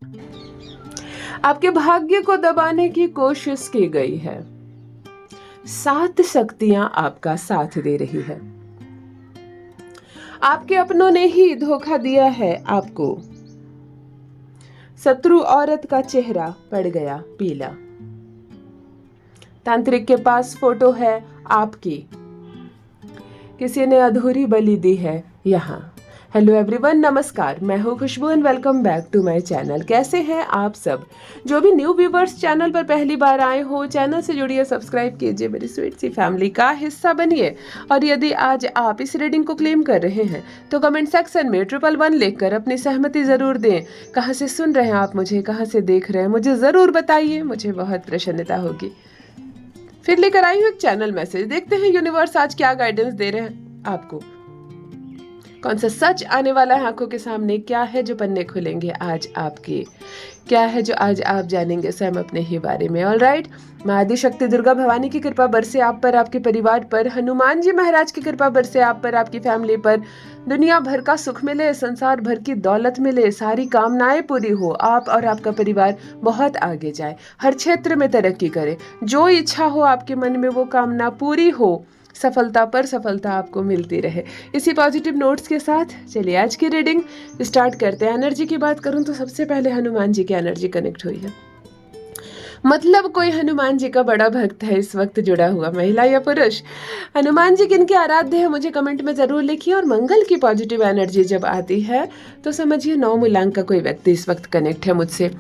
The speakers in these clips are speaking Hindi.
आपके भाग्य को दबाने की कोशिश की गई है। 7 शक्तियां आपका साथ दे रही है। आपके अपनों ने ही धोखा दिया है आपको। शत्रु औरत का चेहरा पड़ गया पीला। तांत्रिक के पास फोटो है आपकी। किसी ने अधूरी बलि दी है यहाँ। हेलो एवरीवन, नमस्कार, मैं हूँ Khushboo and welcome back to my channel. कैसे हैं आप सब? जो भी न्यू व्यूवर्स चैनल पर पहली बार आए हो, चैनल से जुड़िए, सब्सक्राइब कीजिए, मेरी स्वीट सी फैमिली का हिस्सा बनिए। और यदि आज आप इस रीडिंग को क्लेम कर रहे हैं तो कमेंट सेक्शन में 111 लिखकर अपनी सहमति जरूर दें। कहाँ से सुन रहे हैं आप मुझे, कहाँ से देख रहे हैं, मुझे जरूर बताइए, मुझे बहुत प्रसन्नता होगी। फिर लेकर आई हूँ एक चैनल मैसेज। देखते हैं यूनिवर्स आज क्या गाइडेंस दे रहे हैं आपको। कौन सा सच आने वाला है आंखों के सामने? क्या है जो पन्ने खुलेंगे आज आपके? क्या है जो आज आप जानेंगे स्वयं अपने ही बारे में? ऑलराइट, माँ आदिशक्ति दुर्गा भवानी की कृपा बरसे आप पर, आपके परिवार पर। हनुमान जी महाराज की कृपा बरसे आप पर, आपकी फैमिली पर। दुनिया भर का सुख मिले, संसार भर की दौलत मिले, सारी कामनाएं पूरी हो, आप और आपका परिवार बहुत आगे जाए, हर क्षेत्र में तरक्की करे, जो इच्छा हो आपके मन में वो कामना पूरी हो, सफलता पर सफलता आपको मिलती रहे। इसी पॉजिटिव नोट्स के साथ चलिए आज की रीडिंग स्टार्ट करते हैं। एनर्जी की बात करूं तो सबसे पहले हनुमान जी की एनर्जी कनेक्ट हुई है। मतलब कोई हनुमान जी का बड़ा भक्त है इस वक्त जुड़ा हुआ, महिला या पुरुष। हनुमान जी किनके आराध्य है मुझे कमेंट में जरूर लिखिए। और मंगल की पॉजिटिव एनर्जी जब आती है तो समझिए 9 मूलांक का कोई व्यक्ति इस वक्त कनेक्ट है मुझसे,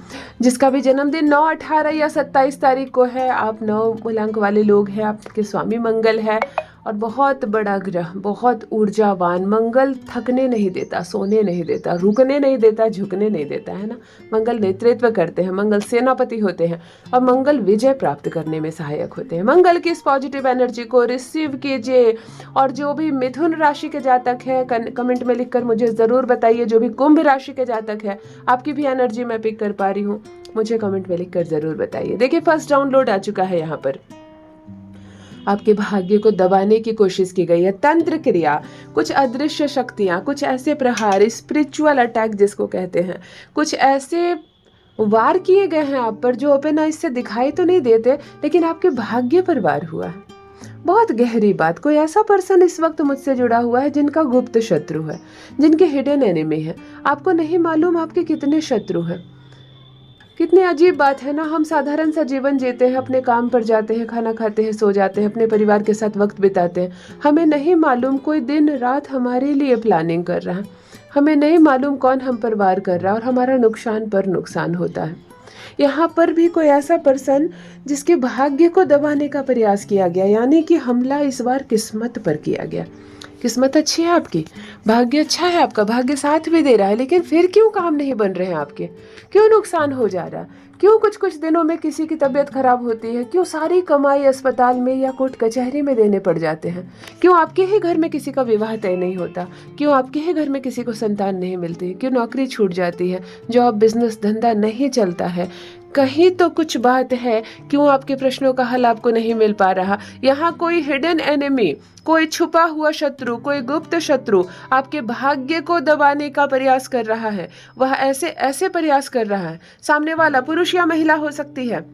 जिसका भी जन्मदिन 9, 18 या 27 तारीख को है। आप 9 मूलांक वाले लोग हैं, आपके स्वामी मंगल है और बहुत बड़ा ग्रह, बहुत ऊर्जावान। मंगल थकने नहीं देता, सोने नहीं देता, रुकने नहीं देता, झुकने नहीं देता, है ना। मंगल नेतृत्व करते हैं, मंगल सेनापति होते हैं और मंगल विजय प्राप्त करने में सहायक होते हैं। मंगल की इस पॉजिटिव एनर्जी को रिसीव कीजिए। और जो भी मिथुन राशि के जातक है कमेंट में लिखकर मुझे ज़रूर बताइए। जो भी कुंभ राशि के जातक है, आपकी भी एनर्जी मैं पिक कर पा रही हूँ, मुझे कमेंट में लिखकर ज़रूर बताइए। देखिए फर्स्ट डाउनलोड आ चुका है यहाँ पर। आपके भाग्य को दबाने की कोशिश की गई है। तंत्र क्रिया, कुछ अदृश्य शक्तियां, कुछ ऐसे प्रहार, स्पिरिचुअल अटैक जिसको कहते हैं, कुछ ऐसे वार किए गए हैं आप पर जो ओपन आइज से दिखाई तो नहीं देते, लेकिन आपके भाग्य पर वार हुआ है। बहुत गहरी बात, कोई ऐसा पर्सन इस वक्त मुझसे जुड़ा हुआ है जिनका गुप्त शत्रु है, जिनके हिडन एनिमी है। आपको नहीं मालूम आपके कितने शत्रु हैं। कितनी अजीब बात है ना। हम साधारण सा जीवन जीते हैं, अपने काम पर जाते हैं, खाना खाते हैं, सो जाते हैं, अपने परिवार के साथ वक्त बिताते हैं। हमें नहीं मालूम कोई दिन रात हमारे लिए प्लानिंग कर रहा है। हमें नहीं मालूम कौन हम पर वार कर रहा है और हमारा नुकसान पर नुकसान होता है। यहाँ पर भी कोई ऐसा पर्सन जिसके भाग्य को दबाने का प्रयास किया गया, यानी कि हमला इस बार किस्मत पर किया गया। किस्मत अच्छी है आपकी, भाग्य अच्छा है आपका, भाग्य साथ भी दे रहा है, लेकिन फिर क्यों काम नहीं बन रहे हैं आपके? क्यों नुकसान हो जा रहा है? क्यों कुछ कुछ दिनों में किसी की तबीयत खराब होती है? क्यों सारी कमाई अस्पताल में या कोर्ट कचहरी में देने पड़ जाते हैं? क्यों आपके ही घर में किसी का विवाह तय नहीं होता? क्यों आपके ही घर में किसी को संतान नहीं मिलती? क्यों नौकरी छूट जाती है? जॉब, बिजनेस, धंधा नहीं चलता है? कहीं तो कुछ बात है। क्यों आपके प्रश्नों का हल आपको नहीं मिल पा रहा? यहाँ कोई हिडन एनिमी, कोई छुपा हुआ शत्रु, कोई गुप्त शत्रु आपके भाग्य को दबाने का प्रयास कर रहा है। वह ऐसे ऐसे प्रयास कर रहा है। सामने वाला पुरुष या महिला हो सकती है।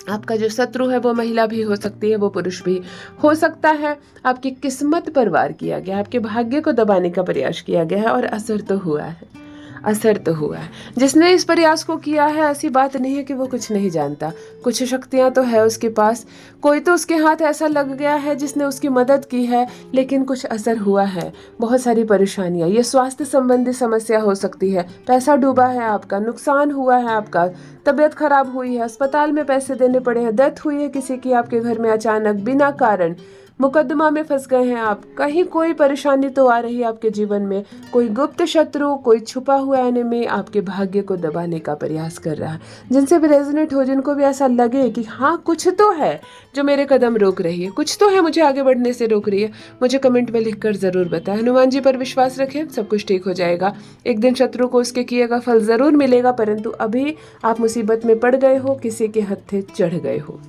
आपका जो शत्रु है वो महिला भी हो सकती है, वो पुरुष भी हो सकता है। आपकी किस्मत पर वार किया गया, आपके भाग्य को दबाने का प्रयास किया गया है और असर तो हुआ है। असर तो हुआ है। जिसने इस प्रयास को किया है, ऐसी बात नहीं है कि वो कुछ नहीं जानता। कुछ शक्तियां तो है उसके पास, कोई तो उसके हाथ ऐसा लग गया है जिसने उसकी मदद की है, लेकिन कुछ असर हुआ है। बहुत सारी परेशानियां, ये स्वास्थ्य संबंधी समस्या हो सकती है, पैसा डूबा है आपका, नुकसान हुआ है आपका, तबीयत खराब हुई है, अस्पताल में पैसे देने पड़े हैं, डेथ हुई है किसी की आपके घर में अचानक बिना कारण, मुकदमा में फंस गए हैं आप, कहीं कोई परेशानी तो आ रही है आपके जीवन में। कोई गुप्त शत्रु, कोई छुपा हुआ एनिमी आपके भाग्य को दबाने का प्रयास कर रहा है। जिनसे भी रेजोनेट हो, जिनको भी ऐसा लगे कि हाँ कुछ तो है जो मेरे कदम रोक रही है, कुछ तो है मुझे आगे बढ़ने से रोक रही है, मुझे कमेंट में लिखकर जरूर बताएं। हनुमान जी पर विश्वास रखें, सब कुछ ठीक हो जाएगा। एक दिन शत्रु को उसके किए का फल जरूर मिलेगा, परंतु अभी आप मुसीबत में पड़ गए हो, किसी के हत्थे चढ़ गए हो।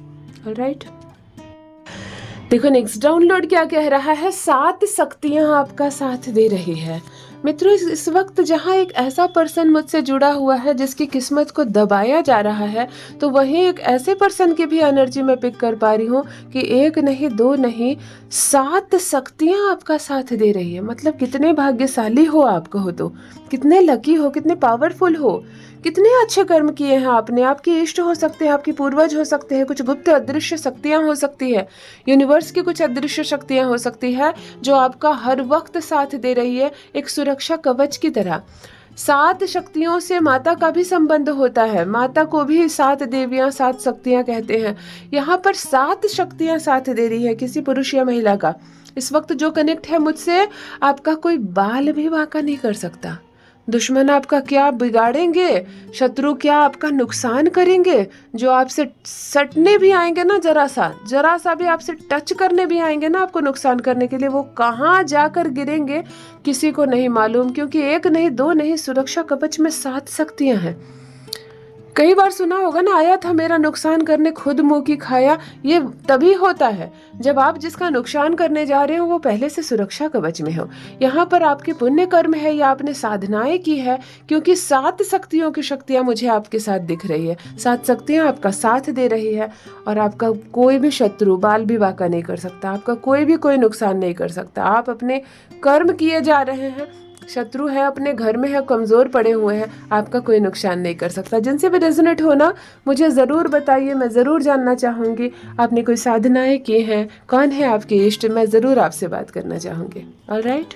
ऑलराइट, देखो नेक्स्ट डाउनलोड क्या कह रहा है। 7 शक्तियां आपका साथ दे रही है। मित्रों, इस वक्त जहाँ एक ऐसा पर्सन मुझसे जुड़ा हुआ है जिसकी किस्मत को दबाया जा रहा है, तो वहीं एक ऐसे पर्सन की भी एनर्जी में पिक कर पा रही हूँ कि एक नहीं, दो नहीं, 7 शक्तियाँ आपका साथ दे रही है। मतलब कितने भाग्यशाली हो आप, कहो तो कितने लकी हो, कितने पावरफुल हो, कितने अच्छे कर्म किए हैं आपने। आपके इष्ट हो सकते हैं, आपके पूर्वज हो सकते हैं, कुछ गुप्त अदृश्य शक्तियां हो सकती है, यूनिवर्स की कुछ अदृश्य शक्तियां हो सकती है जो आपका हर वक्त साथ दे रही है, एक सुरक्षा कवच की तरह। 7 शक्तियों से माता का भी संबंध होता है, माता को भी 7 देवियां, 7 शक्तियां कहते हैं। यहाँ पर 7 शक्तियां साथ दे रही है किसी पुरुष या महिला का। इस वक्त जो कनेक्ट है मुझसे, आपका कोई बाल भी वाका नहीं कर सकता। दुश्मन आपका क्या बिगाड़ेंगे, शत्रु क्या आपका नुकसान करेंगे, जो आपसे सटने भी आएंगे ना, जरा सा भी आपसे टच करने भी आएंगे ना आपको नुकसान करने के लिए, वो कहाँ जाकर गिरेंगे किसी को नहीं मालूम। क्योंकि एक नहीं, दो नहीं, सुरक्षा कवच में 7 शक्तियां हैं। कई बार सुना होगा ना, आया था मेरा नुकसान करने खुद मुंह की खाया। ये तभी होता है जब आप जिसका नुकसान करने जा रहे हो वो पहले से सुरक्षा कवच में हो। यहाँ पर आपके पुण्य कर्म है या आपने साधनाएं की है, क्योंकि 7 शक्तियों की शक्तियां मुझे आपके साथ दिख रही है। 7 शक्तियां आपका साथ दे रही है और आपका कोई भी शत्रु बाल भी वाका नहीं कर सकता, आपका कोई भी कोई नुकसान नहीं कर सकता। आप अपने कर्म किए जा रहे हैं, शत्रु है अपने घर में है, कमजोर पड़े हुए हैं, आपका कोई नुकसान नहीं कर सकता। जिनसे भी रेजोनेट होना मुझे ज़रूर बताइए, मैं ज़रूर जानना चाहूँगी आपने कोई साधनाएं की हैं, कौन है आपके इष्ट, मैं ज़रूर आपसे बात करना चाहूँगी। ऑलराइट,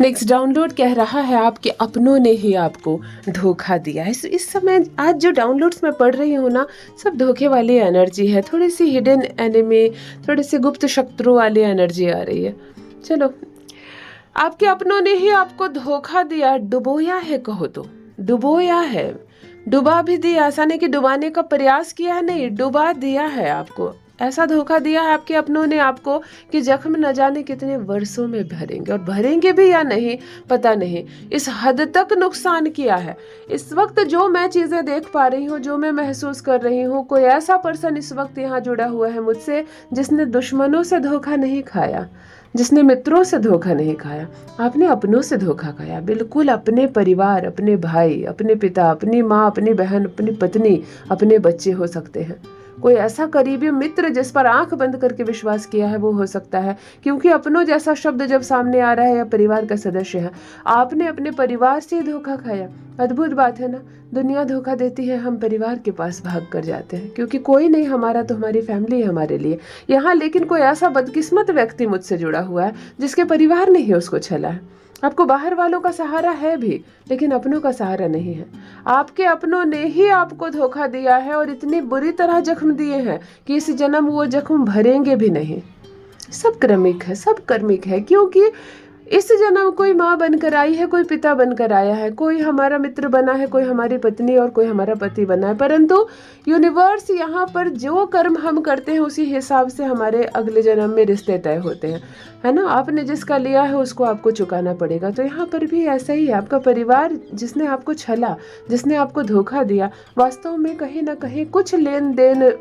नेक्स्ट डाउनलोड कह रहा है आपके अपनों ने ही आपको धोखा दिया। इस समय आज जो डाउनलोड्स मैं पढ़ रही हूँ ना, सब धोखे वाली एनर्जी है, थोड़ी सी हिडन एनिमी, थोड़ी सी गुप्त शत्रु वाली एनर्जी आ रही है। चलो, आपके अपनों ने ही आपको धोखा दिया, डुबोया है, कहो तो डुबोया है, डुबा भी दिया। ऐसा नहीं कि डुबाने का प्रयास किया है, नहीं, डुबा दिया है आपको। ऐसा धोखा दिया है आपके अपनों ने आपको कि जख्म न जाने कितने वर्षों में भरेंगे, और भरेंगे भी या नहीं पता नहीं, इस हद तक नुकसान किया है। इस वक्त जो मैं चीज़ें देख पा रही हूँ, जो मैं महसूस कर रही हूँ, कोई ऐसा पर्सन इस वक्त यहाँ जुड़ा हुआ है मुझसे जिसने दुश्मनों से धोखा नहीं खाया, जिसने मित्रों से धोखा नहीं खाया। आपने अपनों से धोखा खाया, बिल्कुल अपने परिवार, अपने भाई, अपने पिता, अपनी माँ, अपनी बहन, अपनी पत्नी, अपने बच्चे हो सकते हैं। कोई ऐसा करीबी मित्र जिस पर आंख बंद करके विश्वास किया है वो हो सकता है, क्योंकि अपनों जैसा शब्द जब सामने आ रहा है या परिवार का सदस्य है, आपने अपने परिवार से धोखा खाया। अद्भुत बात है ना, दुनिया धोखा देती है, हम परिवार के पास भाग कर जाते हैं, क्योंकि कोई नहीं हमारा तो हमारी फैमिली है हमारे लिए यहाँ। लेकिन कोई ऐसा बदकिस्मत व्यक्ति मुझसे जुड़ा हुआ है जिसके परिवार ने ही उसको छला है। आपको बाहर वालों का सहारा है भी, लेकिन अपनों का सहारा नहीं है। आपके अपनों ने ही आपको धोखा दिया है और इतनी बुरी तरह जख्म दिए हैं कि इस जन्म वो जख्म भरेंगे भी नहीं। सब क्रमिक है, सब कर्मिक है, क्योंकि इस जन्म कोई माँ बनकर आई है, कोई पिता बनकर आया है, कोई हमारा मित्र बना है, कोई हमारी पत्नी और कोई हमारा पति बना है। परंतु यूनिवर्स यहाँ पर जो कर्म हम करते हैं उसी हिसाब से हमारे अगले जन्म में रिश्ते तय होते हैं, है ना। आपने जिसका लिया है उसको आपको चुकाना पड़ेगा। तो यहाँ पर भी ऐसा ही है, आपका परिवार जिसने आपको छला, जिसने आपको धोखा दिया, वास्तव में कहीं ना कहीं कुछ लेन देन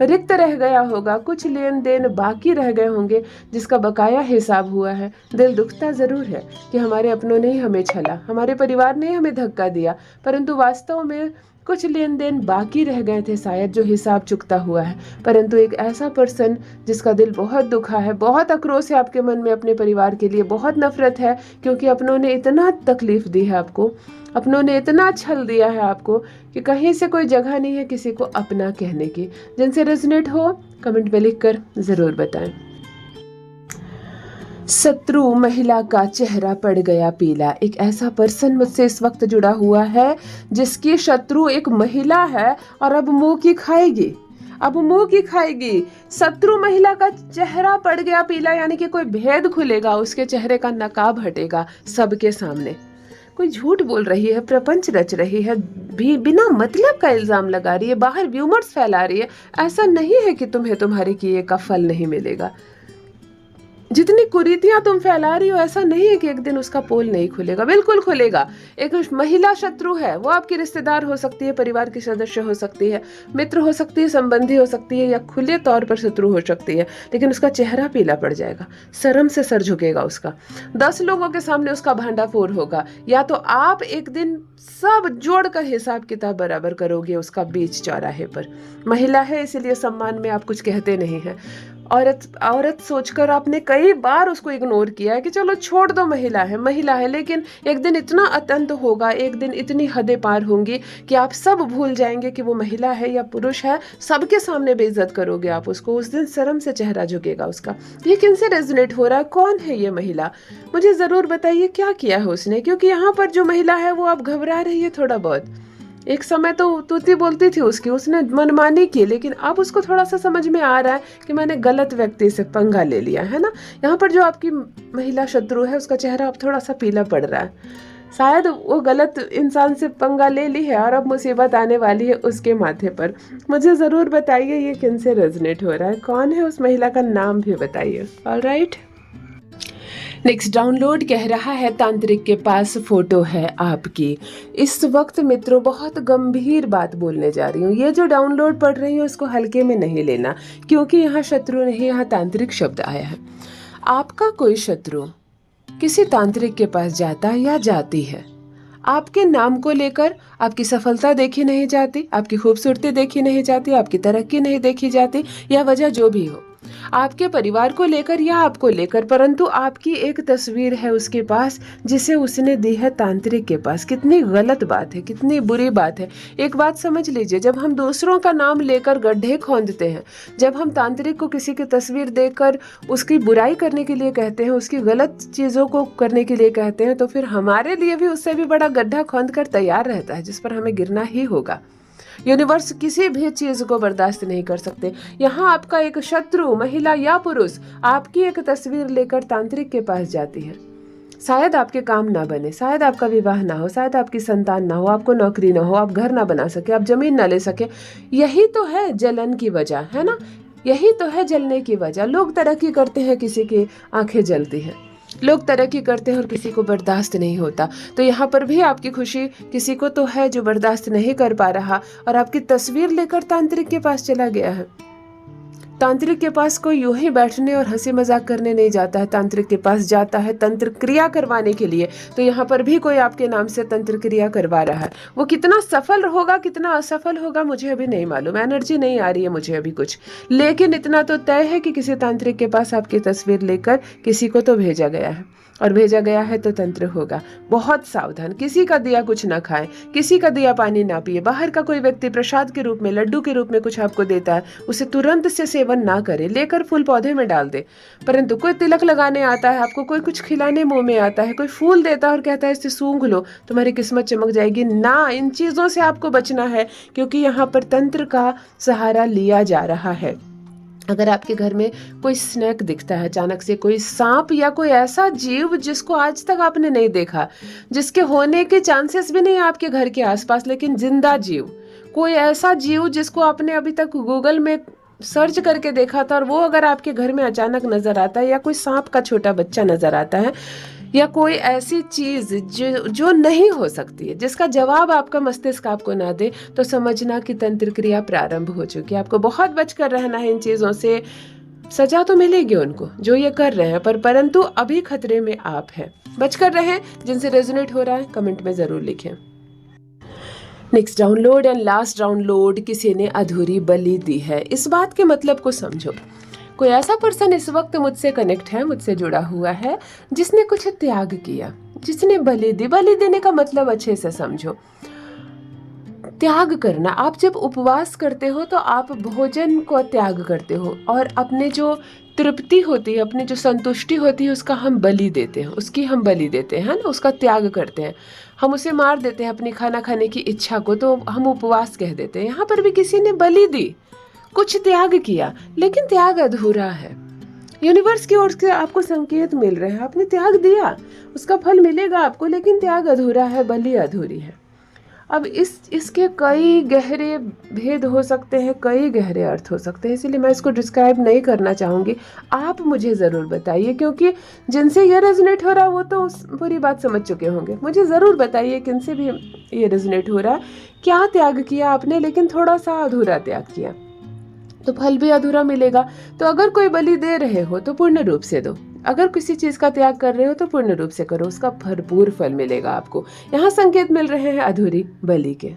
रिक्त रह गया होगा, कुछ लेन देन बाकी रह गए होंगे जिसका बकाया हिसाब हुआ है। दिल दुखता ज़रूर है कि हमारे अपनों ने ही हमें छला, हमारे परिवार ने ही हमें धक्का दिया, परंतु वास्तव में कुछ लेन देन बाकी रह गए थे शायद, जो हिसाब चुकता हुआ है। परंतु एक ऐसा पर्सन जिसका दिल बहुत दुखा है, बहुत आक्रोश है आपके मन में, अपने परिवार के लिए बहुत नफरत है, क्योंकि अपनों ने इतना तकलीफ दी है आपको, अपनों ने इतना छल दिया है आपको कि कहीं से कोई जगह नहीं है किसी को अपना कहने की। जिनसे रेजोनेट हो कमेंट में लिखकर ज़रूर बताएं। शत्रु महिला का चेहरा पड़ गया पीला। एक ऐसा पर्सन मुझसे इस वक्त जुड़ा हुआ है जिसकी शत्रु एक महिला है और अब मुंह की खाएगी, अब मुंह की खाएगी। शत्रु महिला का चेहरा पड़ गया पीला, यानी कि कोई भेद खुलेगा, उसके चेहरे का नकाब हटेगा सबके सामने। कोई झूठ बोल रही है, प्रपंच रच रही है, भी बिना मतलब का इल्जाम लगा रही है, बाहर व्यूमर्स फैला रही है। ऐसा नहीं है कि तुम्हें तुम्हारे किए का फल नहीं मिलेगा। जितनी कुरीतियां तुम फैला रही हो, ऐसा नहीं है कि एक दिन उसका पोल नहीं खुलेगा, बिल्कुल खुलेगा। एक महिला शत्रु है, वो आपकी रिश्तेदार हो सकती है, परिवार की सदस्य हो सकती है, मित्र हो सकती है, संबंधी हो सकती है, या खुले तौर पर शत्रु हो सकती है। लेकिन उसका चेहरा पीला पड़ जाएगा, शर्म से सर झुकेगा उसका, 10 लोगों के सामने उसका भांडाफोड़ होगा। या तो आप एक दिन सब जोड़कर हिसाब किताब बराबर करोगे उसका बीच चौराहे पर। महिला है इसीलिए सम्मान में आप कुछ कहते नहीं हैं। औरत सोचकर आपने कई बार उसको इग्नोर किया है कि चलो छोड़ दो, महिला है। लेकिन एक दिन इतना अतंत होगा, एक दिन इतनी हदें पार होंगी कि आप सब भूल जाएंगे कि वो महिला है या पुरुष है। सबके सामने बेइज्जत करोगे आप उसको, उस दिन शर्म से चेहरा झुकेगा उसका। ये किनसे रेजोनेट हो रहा है? कौन है ये महिला? मुझे जरूर बताइए क्या किया है उसने, क्योंकि यहाँ पर जो महिला है वो अब घबरा रही है थोड़ा बहुत। एक समय तो तूती बोलती थी उसने मनमानी की, लेकिन अब उसको थोड़ा सा समझ में आ रहा है कि मैंने गलत व्यक्ति से पंगा ले लिया है ना। यहाँ पर जो आपकी महिला शत्रु है उसका चेहरा अब थोड़ा सा पीला पड़ रहा है। शायद वो गलत इंसान से पंगा ले ली है और अब मुसीबत आने वाली है उसके माथे पर। मुझे ज़रूर बताइए ये किन से रेजोनेट हो रहा है, कौन है उस महिला का नाम भी बताइए। ऑलराइट, नेक्स्ट डाउनलोड कह रहा है तांत्रिक के पास फोटो है आपकी। इस वक्त मित्रों बहुत गंभीर बात बोलने जा रही हूँ। ये जो डाउनलोड पढ़ रही हूँ उसको हल्के में नहीं लेना, क्योंकि यहाँ शत्रु नहीं, यहाँ तांत्रिक शब्द आया है। आपका कोई शत्रु किसी तांत्रिक के पास जाता है या जाती है, आपके नाम को लेकर आपकी सफलता देखी नहीं जाती, आपकी खूबसूरती देखी नहीं जाती, आपकी तरक्की नहीं देखी जाती, या वजह जो भी हो, आपके परिवार को लेकर या आपको लेकर, परंतु आपकी एक तस्वीर है उसके पास जिसे उसने दी है तांत्रिक के पास। कितनी गलत बात है, कितनी बुरी बात है। एक बात समझ लीजिए, जब हम दूसरों का नाम लेकर गड्ढे खोदते हैं, जब हम तांत्रिक को किसी की तस्वीर देकर उसकी बुराई करने के लिए कहते हैं, उसकी गलत चीज़ों को करने के लिए कहते हैं, तो फिर हमारे लिए भी उससे भी बड़ा गड्ढा खोद कर तैयार रहता है जिस पर हमें गिरना ही होगा। यूनिवर्स किसी भी चीज को बर्दाश्त नहीं कर सकते। यहाँ आपका एक शत्रु, महिला या पुरुष, आपकी एक तस्वीर लेकर तांत्रिक के पास जाती है। शायद आपके काम ना बने, शायद आपका विवाह ना हो, शायद आपकी संतान ना हो, आपको नौकरी ना हो, आप घर ना बना सके, आप जमीन ना ले सके। यही तो है जलन की वजह, है ना? यही तो है जलने की वजह। लोग तरक्की करते हैं, किसी की आंखें जलती हैं। लोग तरक्की करते हैं और किसी को बर्दाश्त नहीं होता। तो यहाँ पर भी आपकी खुशी किसी को तो है जो बर्दाश्त नहीं कर पा रहा और आपकी तस्वीर लेकर तांत्रिक के पास चला गया है। तांत्रिक के पास कोई यूं ही बैठने और हंसी मजाक करने नहीं जाता है, तांत्रिक के पास जाता है तंत्र क्रिया करवाने के लिए। तो यहाँ पर भी कोई आपके नाम से तंत्र क्रिया करवा रहा है। वो कितना सफल होगा, कितना असफल होगा, मुझे अभी नहीं मालूम, एनर्जी नहीं आ रही है मुझे अभी कुछ। लेकिन इतना तो तय है कि किसी तांत्रिक के पास आपकी तस्वीर लेकर किसी को तो भेजा गया है, और भेजा गया है तो तंत्र होगा। बहुत सावधान, किसी का दिया कुछ ना खाएं, किसी का दिया पानी ना पिए। बाहर का कोई व्यक्ति प्रसाद के रूप में, लड्डू के रूप में कुछ आपको देता है, उसे तुरंत से सेवन ना करें, लेकर फूल पौधे में डाल दे। परंतु कोई तिलक लगाने आता है आपको, कोई कुछ खिलाने मुंह में आता है, कोई फूल देता है और कहता है इससे सूंघ लो तुम्हारी किस्मत चमक जाएगी, ना, इन चीजों से आपको बचना है, क्योंकि यहाँ पर तंत्र का सहारा लिया जा रहा है। अगर आपके घर में कोई स्नेक दिखता है अचानक से, कोई सांप या कोई ऐसा जीव जिसको आज तक आपने नहीं देखा, जिसके होने के चांसेस भी नहीं है आपके घर के आसपास, लेकिन जिंदा जीव, कोई ऐसा जीव जिसको आपने अभी तक गूगल में सर्च करके देखा था और वो अगर आपके घर में अचानक नजर आता है, या कोई सांप का छोटा बच्चा नजर आता है, या कोई ऐसी चीज जो नहीं हो सकती है, जिसका जवाब आपका मस्तिष्क आपको ना दे, तो समझना कि तंत्र क्रिया प्रारंभ हो चुकी है। आपको बहुत बचकर रहना है इन चीजों से। सजा तो मिलेगी उनको जो ये कर रहे हैं, परंतु अभी खतरे में आप हैं। बचकर रहें। जिनसे रेजोनेट हो रहा है कमेंट में जरूर लिखें। Next download and last download, किसी ने अधूरी बलि दी है। इस बात के मतलब को समझो। कोई ऐसा पर्सन इस वक्त मुझसे कनेक्ट है, मुझसे जुड़ा हुआ है, जिसने कुछ त्याग किया, जिसने बलि दी। बलि देने का मतलब अच्छे से समझो, त्याग करना। आप जब उपवास करते हो तो आप भोजन को त्याग करते हो, और अपने जो तृप्ति होती है, अपनी जो संतुष्टि होती है, उसका हम बलि देते हैं, उसकी हम बलि देते हैं ना, उसका त्याग करते हैं। हम उसे मार देते हैं अपनी खाना खाने की इच्छा को, तो हम उपवास कह देते हैं। यहाँ पर भी किसी ने बलि दी, कुछ त्याग किया, लेकिन त्याग अधूरा है। यूनिवर्स की ओर से आपको संकेत मिल रहे हैं, आपने त्याग दिया, उसका फल मिलेगा आपको, लेकिन त्याग अधूरा है, बलि अधूरी है। अब इसके कई गहरे भेद हो सकते हैं, कई गहरे अर्थ हो सकते हैं, इसीलिए मैं इसको डिस्क्राइब नहीं करना चाहूँगी। आप मुझे ज़रूर बताइए, क्योंकि जिनसे ये रेजोनेट हो रहा है वो तो पूरी बात समझ चुके होंगे। मुझे ज़रूर बताइए किनसे भी ये रेजोनेट हो रहा है, क्या त्याग किया आपने लेकिन थोड़ा सा अधूरा त्याग किया, तो फल भी अधूरा मिलेगा। तो अगर कोई बलि दे रहे हो तो पूर्ण रूप से दो, अगर किसी चीज का त्याग कर रहे हो तो पूर्ण रूप से करो, उसका भरपूर फल मिलेगा आपको। यहाँ संकेत मिल रहे हैं अधूरी बलि के।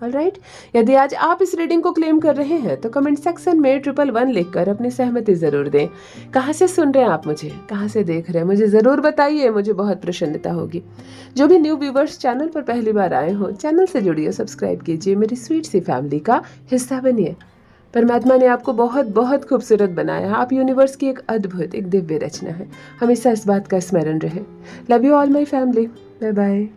ऑलराइट, यदि आज आप इस रीडिंग को क्लेम कर रहे हैं तो कमेंट सेक्शन में 111 लिखकर अपनी सहमति जरूर दें। कहाँ से सुन रहे हैं आप मुझे, कहाँ से देख रहे हैं, मुझे जरूर बताइए, मुझे बहुत प्रसन्नता होगी। जो भी न्यू व्यूवर्स चैनल पर पहली बार आए हो, चैनल से जुड़िए, सब्सक्राइब कीजिए, मेरी स्वीट सी फैमिली का हिस्सा बनिए। परमात्मा ने आपको बहुत बहुत खूबसूरत बनाया। आप यूनिवर्स की एक अद्भुत, एक दिव्य रचना है। हमेशा इस बात का स्मरण रहे। Love you all my family. Bye bye.